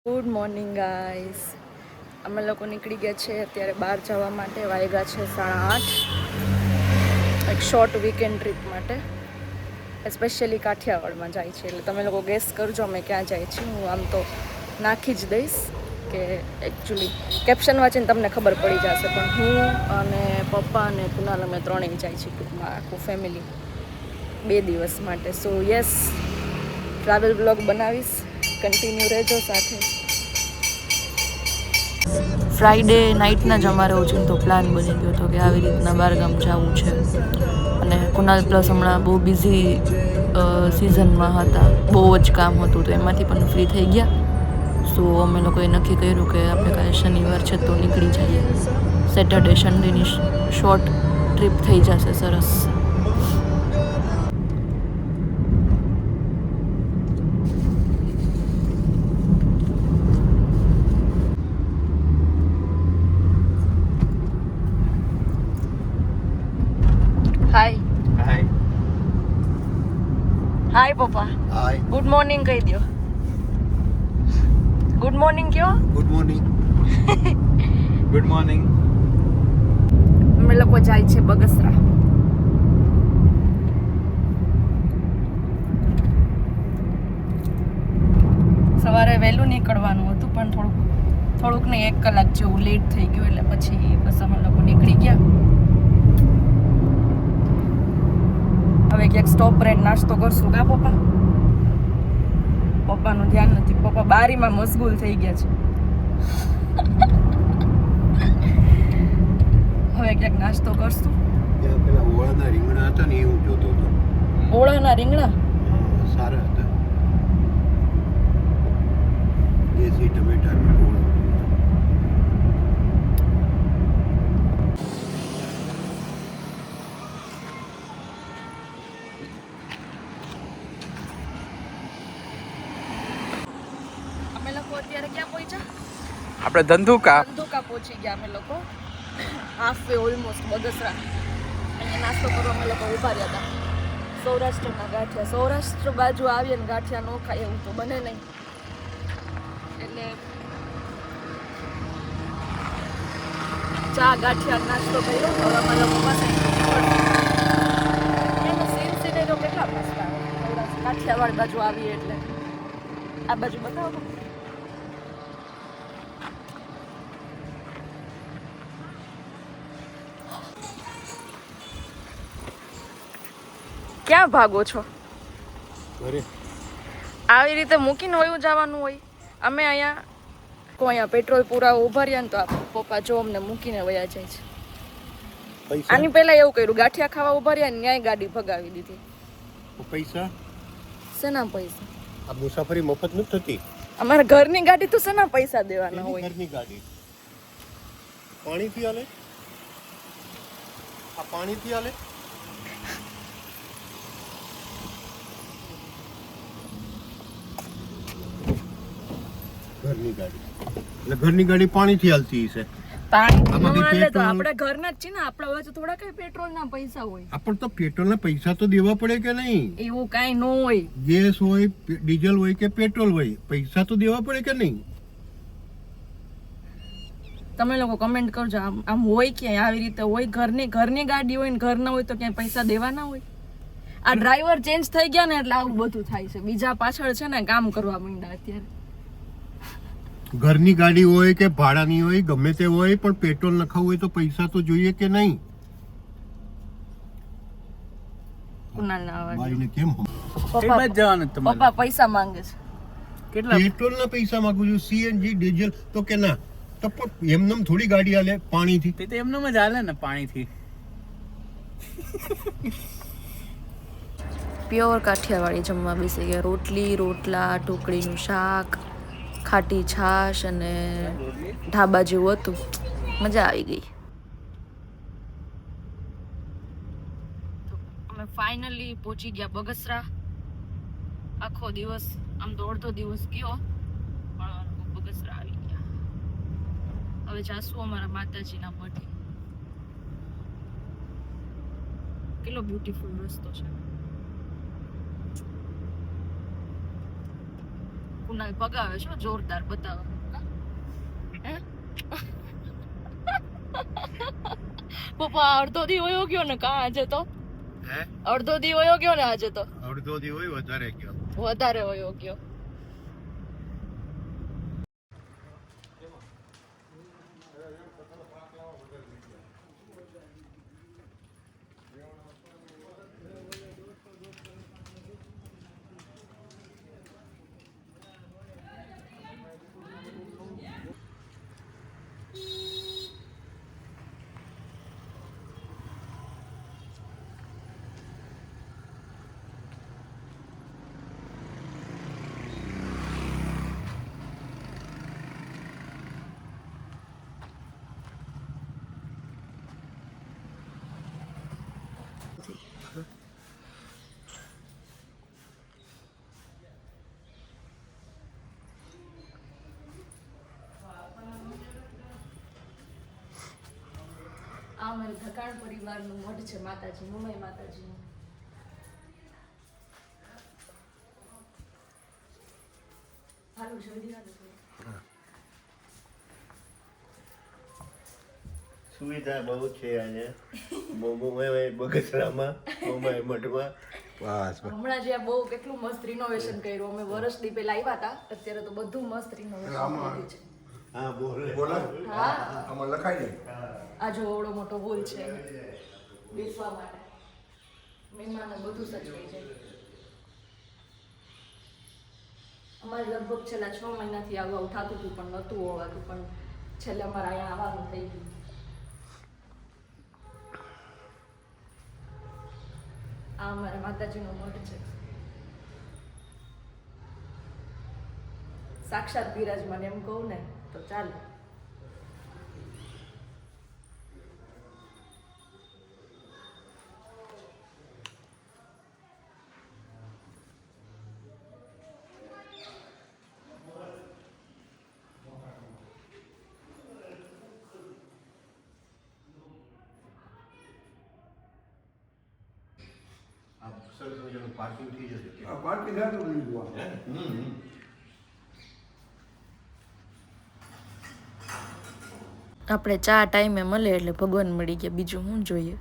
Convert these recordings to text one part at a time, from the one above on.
Good morning guys. અમે લોકો નીકળી ગયા છે અત્યારે બહાર જવા માટે. વાગ્યા છે 8:30. એક શોર્ટ વીકેન્ડ ટ્રીપ માટે, સ્પેશિયલી કાઠિયાવાડમાં જાય છે. એટલે તમે લોકો ગેસ કરજો અમે ક્યાં જાય છીએ. હું આમ તો નાખી જ દઈશ કે એકચ્યુઅલી કેપ્શન વાંચીને તમને ખબર પડી જશે, પણ હું અને પપ્પા અને કુનાલ અમે ત્રણેય જાય છીએ ટૂંકમાં, આખું ફેમિલી 2 દિવસ માટે. સો યસ, ટ્રાવેલ બ્લોગ બનાવીશ, કન્ટિન્યુ રહેજો સાથે. ફ્રાઈડે નાઇટના જ અમારે ઓચિંતો પ્લાન બની ગયો હતો કે આવી રીતના બહારગામ જવું છે. અને કુનાલ પ્લસ હમણાં બહુ બિઝી સિઝનમાં હતા, બહુ જ કામ હતું, તો એમાંથી પણ ફ્રી થઈ ગયા. સો અમે લોકોએ નક્કી કર્યું કે આપણે કાલે શનિવાર છે તો નીકળી જઈએ. સેટરડે સન્ડેની શોર્ટ ટ્રીપ થઈ જશે સરસ. હાય હાય હાય પપ્પા. હાય ગુડ મોર્નિંગ કહી દો. ગુડ મોર્નિંગ કયો. Good morning good morning. અમે લોકો જાય છે બગસરા. સવારે વહેલું નીકળવાનું હતું, પણ થોડુંક ને 1 કલાક જેવું લેટ થઈ ગયું, એટલે પછી બસ અમે લોકો નીકળી ગયા. હવે ક્યાંક સ્ટોપ રહે નાસ્તો કરશું કા પપ્પા? પપ્પાનું ધ્યાન નથી, પપ્પા બારીમાં મશગુલ થઈ ગયા છે. હવે ક્યાંક નાસ્તો કરશું. ત્યાં પેલા ઓળાના રીંગણા હતા ને, એ હું જોતો હતો. ઓળાના રીંગણા સારા હતા. દેશી ટમેટા. અમે લોકો અત્યારે ક્યાં પહોંચ્યા? આપણે ધંધુકા પહોંચી ગયા અમે લોકો. Half way almost Bagasara. અહીંયા નાસ્તો કરવા અમે લોકો ઊભા રહ્યા હતા. સૌરાષ્ટ્રના ગાંઠિયા, સૌરાષ્ટ્ર બાજુ આવીએ ને ગાંઠિયા ન ખાય એવું તો બને નહીં. એટલે ચા ગાંઠિયા નાસ્તો કર્યો. હવે અમે લોકો પાસે એનો સીન સિનેરો કેટલા મસ્ત આવે. સૌરાષ્ટ્ર કાઠિયાવાડ બાજુ આવીએ એટલે આ બાજુ બતાવો. ક્યાં ભાગો છો? ઘરે આવી રીતે મૂકીને વયું જવાનું હોય. અમે અહીંયા પેટ્રોલ પૂરા ઉભા રહ્યા ને તો પપ્પા જો અમને મૂકીને વયા જાય છે. પૈસા આની પહેલા એવું કર્યું, ગાંઠિયા ખાવા ઉભા રહ્યા ને ન્યાય ગાડી ભગાવી દીધી. પૈસા શેના પૈસા? આ મુસાફરી મફત નથી થતી. અમારા ઘરની ગાડી તો શેના પૈસા દેવાના હોય? ઘરની ગાડી પાણીથી હાલે. આ પાણીથી હાલે. ઘરની ગાડી એટલે ઘરની ગાડી પાણીથી હાલતી છે. પાણી આમાં બી હાલે તો પેટ્રોલ- આપણે ઘરના જ છે ને, આપણા પાસે થોડા કઈ પેટ્રોલના પૈસા હોય. આપણ તો પેટ્રોલના પૈસા તો દેવા પડે કે નહીં? એવું કાંઈ ન હોય. ગેસ હોય, ડીઝલ હોય કે પેટ્રોલ હોય, પૈસા તો દેવા પડે કે નહીં? તમે લોકો કમેન્ટ કરજો, આમ હોય ક્યાંય આવી રીતે હોય? ઘરની ગાડી હોય ને ઘરના હોય તો ક્યાંય પૈસા દેવાના હોય? આ ડ્રાઈવર ચેન્જ થઈ ગયા ને એટલે આવું બધું થાય છે. બીજા પાછળ છે ને કામ કરવા માંડ્યા અત્યારે. ઘરની ગાડી હોય કે ભાડાની હોય, ગમે તે હોય, પણ પેટ્રોલ નખાવું હોય તો પૈસા તો જોઈએ કે નહીં? કુનાલના અવાજ. બાઈને કેમ પપ્પા પૈસા માંગે છે. કેટલા પેટ્રોલના પૈસા માંગુ છું, સીએનજી ડીઝલ તો કે ના? તો પણ એમનેમ થોડી ગાડી હાલે પાણીથી. તે તો એમનો જ હાલે ને પાણીથી. પ્યોર કાઠિયાવાડી જમવા બેસી ગયા. રોટલી, રોટલા, ઢોકળીનું શાક, ખાટી છાશ અને ઢાબા જેવું હતું. મજા આવી ગઈ. અમે ફાઇનલી પહોંચી ગયા બગસરા. આખો દિવસ, આમ તો અડધો દિવસ ગયો, પણ બગસરા આવી ગયા. હવે જાશું અમારા માતાજીના મઠે. કેટલો બ્યુટીફુલ રસ્તો છે. કુનાલ પગાવે છો જોરદાર બતાવો હે? પપ્પા અડધો દી વયો ગયો ને કા આજે તો હે અડધો દી વયો ગયો ને આજે તો અડધો દી હોય વધારે ગયો વધારે વયો ગયો આ અમારી ધકાણ પરિવારનું મઠ છે માતાજી મુંબઈ માતાજીનું હારું જલ્દી હારું સુવિધા બહુ છે અહીંયા બગસરામાં મુંબઈ મઠમાં બસ હમણાં જે બહુ કેટલું મસ્ત રિનોવેશન કર્યું અમે વર્ષ દી પહેલા આવ્યા હતા અત્યારે તો બધું મસ્ત રિનોવેશન કર્યું છે હા હા આમાં લખાઈ દે આ જો એવડો મોટો હોલ છે બેસવા માટે મહેમાનો બધું સચવાઈ જાય અમારે લગભગ છેલ્લા 6 મહિનાથી આવું થતું હતું પણ નહોતું હોવાતું પણ છેલ્લે અમારે અહીંયા આવવાનું થઈ ગયું આ અમારા માતાજીનો મઠ છે સાક્ષાત બિરાજમાન એમ કહું ને તો ચાલે પાર્કિંગ થઈ જશે આ પાર્ટી સાથે લીધું આપણે ચા ટાઈમે મળે એટલે ભગવાન મળી ગયા બીજું શું જોઈએ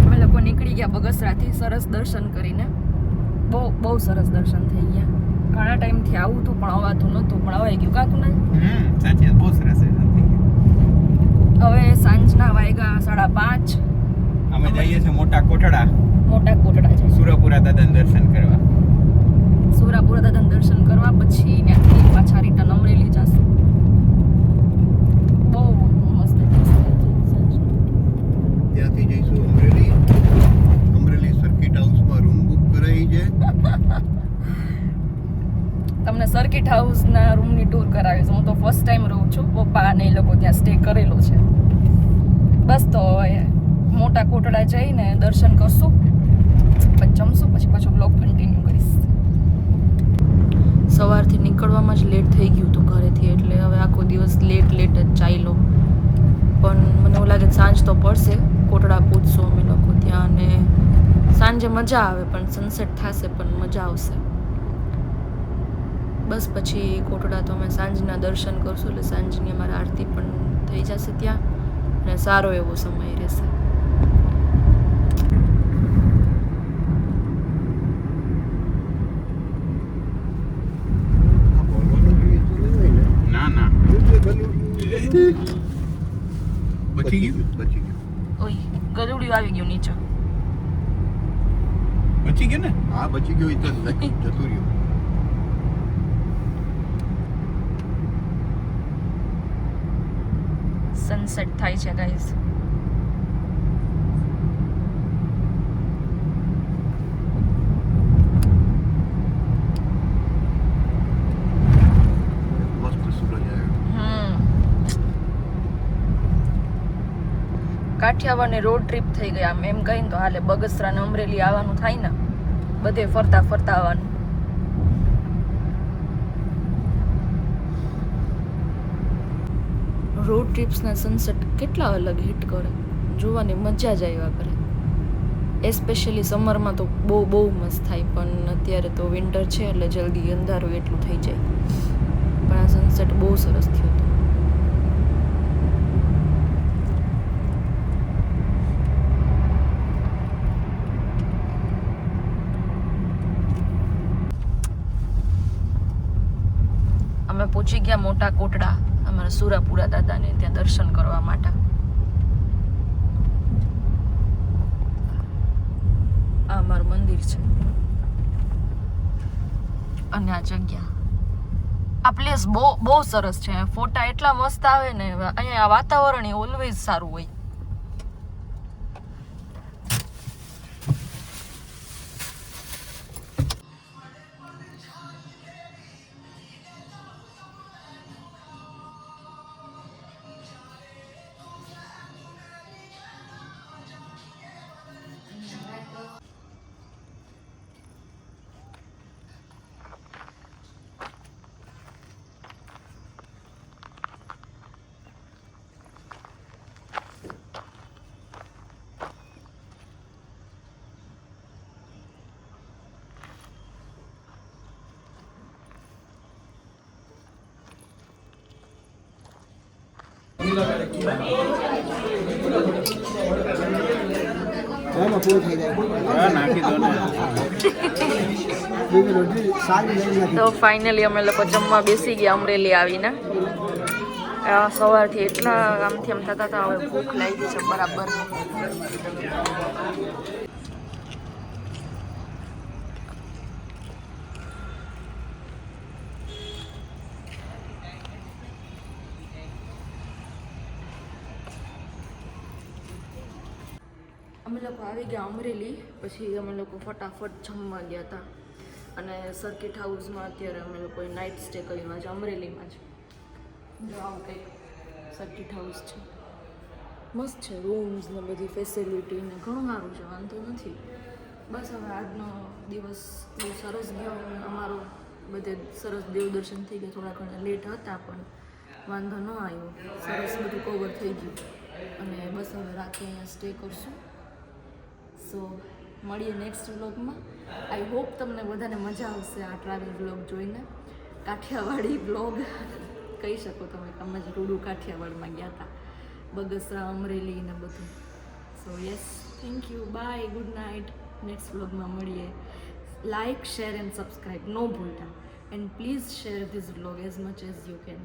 અમે લોકો નીકળી ગયા બગસરાથી સરસ દર્શન કરીને બહુ સરસ દર્શન થઈ ગયા ઘણા ટાઈમથી આવું હતું પણ અવાતું નહોતું પણ અવાઈ ગયું કાકુ ને સાચી વાત, બહુ સરસ છે. હવે સાંજના વાગ્યા 5:30 અમે જઈએ છીએ મોટા કોટડા મોટા કોટડા છે સુરપુરા દાદાના દર્શન કરવા. સુરાપુરા દાદાના દર્શન કરવા પછી ત્યાંથી પાછા રિટર્ન અમરેલી જશું બહુ મસ્ત ત્યાંથી જઈશું અમરેલી સર્કિટ હાઉસમાં રૂમ બુક કરાવી છે તમને સર્કિટ હાઉસના રૂમની ટૂર કરાવીશ હું તો ફર્સ્ટ ટાઈમ રહું છું પપ્પા અને એ લોકો ત્યાં સ્ટે કરેલો છે બસ તો હવે મોટા કોટડા જઈને દર્શન કરશું પછી જમશું પછી પાછો બ્લોગ કન્ટિન્યુ કરીશ સવારથી નીકળવામાં જ લેટ થઈ ગયું હતું ઘરેથી એટલે હવે આખો દિવસ લેટ જ ચાલ્યો પણ મને એવું લાગે સાંજ તો પડશે કોટડા પહોંચશું અમે લોકો ત્યાં અને સાંજે મજા આવે પણ સનસેટ થશે પણ મજા આવશે બસ પછી કોટડા તો અમે સાંજના દર્શન કરશું એટલે સાંજની અમારી આરતી પણ થઈ જશે ત્યાં અને સારો એવો સમય રહેશે ના ના બચી ગયું ઓય ગરુડિયું આવી ગયું નીચે બચી ગયું ને. હા બચી ગયું જતું રહ્યું સનસેટ થાય છે ગાઈઝ મસ્ત સૂરજ આવ્યો કાઠિયાવાડની રોડ ટ્રીપ થઈ ગયા આમ એમ કહીને તો હાલે બગસરા ને અમરેલી આવવાનું થાય ને બધે ફરતા ફરતા આવવાનું રોડ ટ્રીપ્સના સનસેટ કેટલા અલગ હિટ કરે જોવાની મજા જ આવ્યા કરે એસ્પેશિયલી સમરમાં તો બહુ મસ્ત થાય, પણ અત્યારે તો વિન્ટર છે એટલે જલ્દી અંધારું એટલું થઈ જાય. પણ આ સનસેટ બહુ સરસ થયો હતો. અમે પહોંચી ગયા મોટા કોટડા અમારા સુરાપુરા દાદાને ત્યાં દર્શન કરવા માટે. આ અમારું મંદિર છે અને આ જગ્યા, આ પ્લેસ બહુ સરસ છે. ફોટા એટલા મસ્ત આવે ને. અહીંયા વાતાવરણ ઓલવેઝ સારું હોય. નાખી દો ને. તો ફાઇનલી અમે લોકો જમવા બેસી ગયા અમરેલી આવીને. સવારથી એટલા આમથી આમ થતા હતા, હવે ભૂખ લાગી છે બરાબર. અમે લોકો આવી ગયા અમરેલી, પછી અમે લોકો ફટાફટ જમવા ગયા હતા. અને સર્કિટ હાઉસમાં અત્યારે અમે લોકોએ નાઇટ સ્ટે કર્યું આજે અમરેલીમાં જ. જો આવું કંઈક સર્કિટ હાઉસ છે, મસ્ત છે. રૂમ્સ ને બધી ફેસિલિટી ને ઘણું સારું છે, વાંધો નથી. બસ હવે આજનો દિવસ બહુ સરસ ગયો. અમારો બધે સરસ દેવદર્શન થઈ ગયા. થોડા ઘણા લેટ હતા પણ વાંધો ન આવ્યો, સરસ બધું કવર થઈ ગયું. અને બસ હવે રાતે અહીંયા સ્ટે કરશું. સો મળીએ નેક્સ્ટ વ્લોગમાં. આઈ હોપ તમને બધાને મજા આવશે આ ટ્રાવેલ વ્લોગ જોઈને. કાઠિયાવાડી વ્લોગ કહી શકો તમે, અમે જ રૂડુ કાઠિયાવાડમાં ગયા હતા, બગસરા, અમરેલી ને બધું. So yes, thank you, bye, good night. Next વ્લોગમાં મળીએ. લાઇક, શેર એન્ડ સબસ્ક્રાઈબ નો ભૂલતા. And please share this vlog as much as you can.